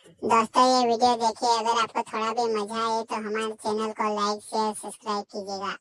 दोस्तों ये वीडियो देखिए, अगर आपको थोड़ा भी मजा आए तो हमारे चैनल को लाइक शेयर सब्सक्राइब कीजिएगा।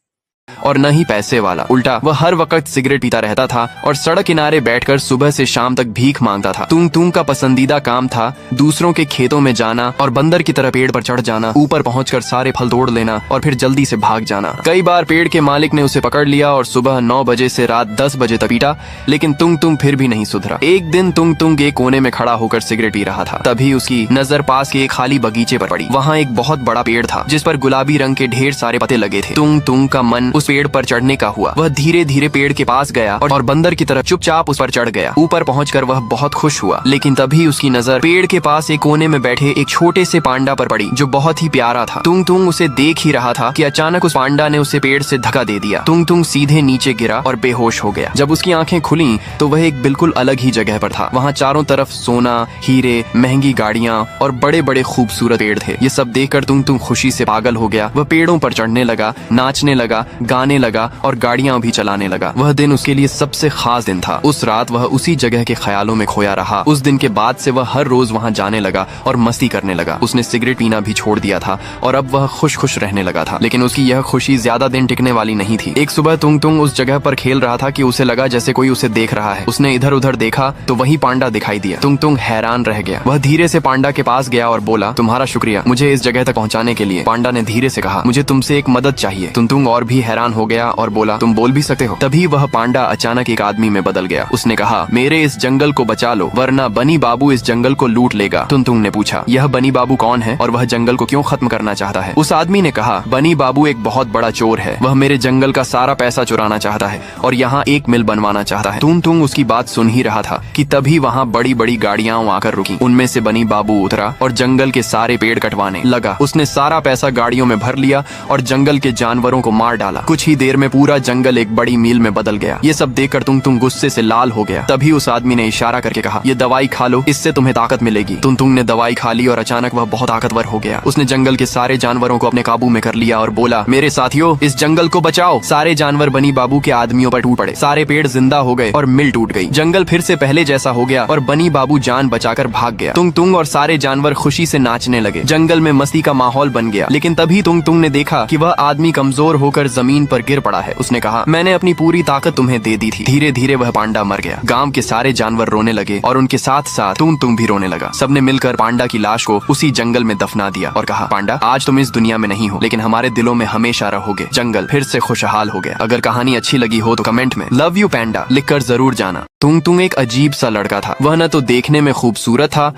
और न ही पैसे वाला। उल्टा वह हर वक्त सिगरेट पीता रहता था और सड़क किनारे बैठकर सुबह से शाम तक भीख मांगता था। तुंग तुंग का पसंदीदा काम था दूसरों के खेतों में जाना और बंदर की तरह पेड़ पर चढ़ जाना, ऊपर पहुंचकर सारे फल तोड़ लेना और फिर जल्दी से भाग जाना। कई बार पेड़ के मालिक ने उसे पकड़ लिया और सुबह 9 बजे से रात 10 बजे तक पीटा, लेकिन तुंग तुंग फिर भी नहीं सुधरा। एक दिन तुंग तुंग एक कोने में खड़ा होकर सिगरेट पी रहा था। तभी उसकी नजर पास के एक खाली बगीचे पर पड़ी। वहाँ एक बहुत बड़ा पेड़ था जिस पर गुलाबी रंग के ढेर सारे पत्ते लगे थे। तुंग तुंग का मन उस पेड़ पर चढ़ने का हुआ। वह धीरे धीरे पेड़ के पास गया और बंदर की तरह चुपचाप उस पर चढ़ गया। ऊपर पहुंचकर वह बहुत खुश हुआ, लेकिन तभी उसकी नजर पेड़ के पास एक कोने में बैठे एक छोटे से पांडा पर पड़ी जो बहुत ही प्यारा था। तुंग तुंग उसे देख ही रहा था कि अचानक उस पांडा ने उसे पेड़ से धक्का दे दिया। तुंग तुंग सीधे नीचे गिरा और बेहोश हो गया। जब उसकी आंखें खुली तो वह एक बिल्कुल अलग ही जगह पर था। वहाँ चारों तरफ सोना, हीरे, महंगी गाड़ियाँ और बड़े बड़े खूबसूरत पेड़ थे। ये सब देखकर तुंग तुंग खुशी से पागल हो गया। वह पेड़ों पर चढ़ने लगा, नाचने लगा, गाने लगा और गाड़ियां भी चलाने लगा। वह दिन उसके लिए सबसे खास दिन था। उस रात वह उसी जगह के ख्यालों में खोया रहा। उस दिन के बाद से वह हर रोज वहां जाने लगा और मस्ती करने लगा। उसने सिगरेट पीना भी छोड़ दिया था और अब वह खुश खुश रहने लगा था। लेकिन उसकी यह खुशी ज्यादा दिन टिकने वाली नहीं थी। एक सुबह तुंग तुंग उस जगह पर खेल रहा था कि उसे लगा जैसे कोई उसे देख रहा है। उसने इधर उधर देखा तो वही पांडा दिखाई दिया। तुंग तुंग हैरान रह गया। वह धीरे से पांडा के पास गया और बोला, तुम्हारा शुक्रिया मुझे इस जगह तक पहुंचाने के लिए। पांडा ने धीरे से कहा, मुझे तुमसे एक मदद चाहिए। तुंग तुंग और भी हैरान हो गया और बोला, तुम बोल भी सकते हो। तभी वह पांडा अचानक एक आदमी में बदल गया। उसने कहा, मेरे इस जंगल को बचा लो वरना बनी बाबू इस जंगल को लूट लेगा। तुंग तुंग ने पूछा, यह बनी बाबू कौन है और वह जंगल को क्यों खत्म करना चाहता है? उस आदमी ने कहा, बनी बाबू एक बहुत बड़ा चोर है। वह मेरे जंगल का सारा पैसा चुराना चाहता है और यहाँ एक मिल बनवाना चाहता है। तुंग तुंग उसकी बात सुन ही रहा था कि तभी वहाँ बड़ी बड़ी गाड़ियां आकर रुकी। उनमें से बनी बाबू उतरा और जंगल के सारे पेड़ कटवाने लगा। उसने सारा पैसा गाड़ियों में भर लिया और जंगल के जानवरों को मार डाला। कुछ ही देर में पूरा जंगल एक बड़ी मील में बदल गया। ये सब देखकर तुंग तुंग गुस्से से लाल हो गया। तभी उस आदमी ने इशारा करके कहा, ये दवाई खा लो, इससे तुम्हें ताकत मिलेगी। तुंग तुंग ने दवाई खा ली और अचानक वह बहुत ताकतवर हो गया। उसने जंगल के सारे जानवरों को अपने काबू में कर लिया और बोला, मेरे साथियों इस जंगल को बचाओ। सारे जानवर बनी बाबू के आदमियों पर टूट पड़े। सारे पेड़ जिंदा हो गए और मिल टूट गई। जंगल फिर से पहले जैसा हो गया और बनी बाबू जान बचाकर भाग गया। तुंग तुंग और सारे जानवर खुशी से नाचने लगे। जंगल में मस्ती का माहौल बन गया। लेकिन तभी तुंग तुंग ने देखा कि वह आदमी कमजोर होकर जमीन पर गिर पड़ा है। उसने कहा, मैंने अपनी पूरी ताकत तुम्हें दे दी थी। धीरे धीरे वह पांडा मर गया। गांव के सारे जानवर रोने लगे और उनके साथ साथ तुंग तुंग भी रोने लगा। सबने मिलकर पांडा की लाश को उसी जंगल में दफना दिया और कहा, पांडा आज तुम इस दुनिया में नहीं हो लेकिन हमारे दिलों में हमेशा रहोगे। जंगल फिर से खुशहाल हो गया। अगर कहानी अच्छी लगी हो तो कमेंट में लव यू पैंडा लिखकर जरूर जाना। तुंग तुंग एक अजीब सा लड़का था। वह न तो देखने में खूबसूरत था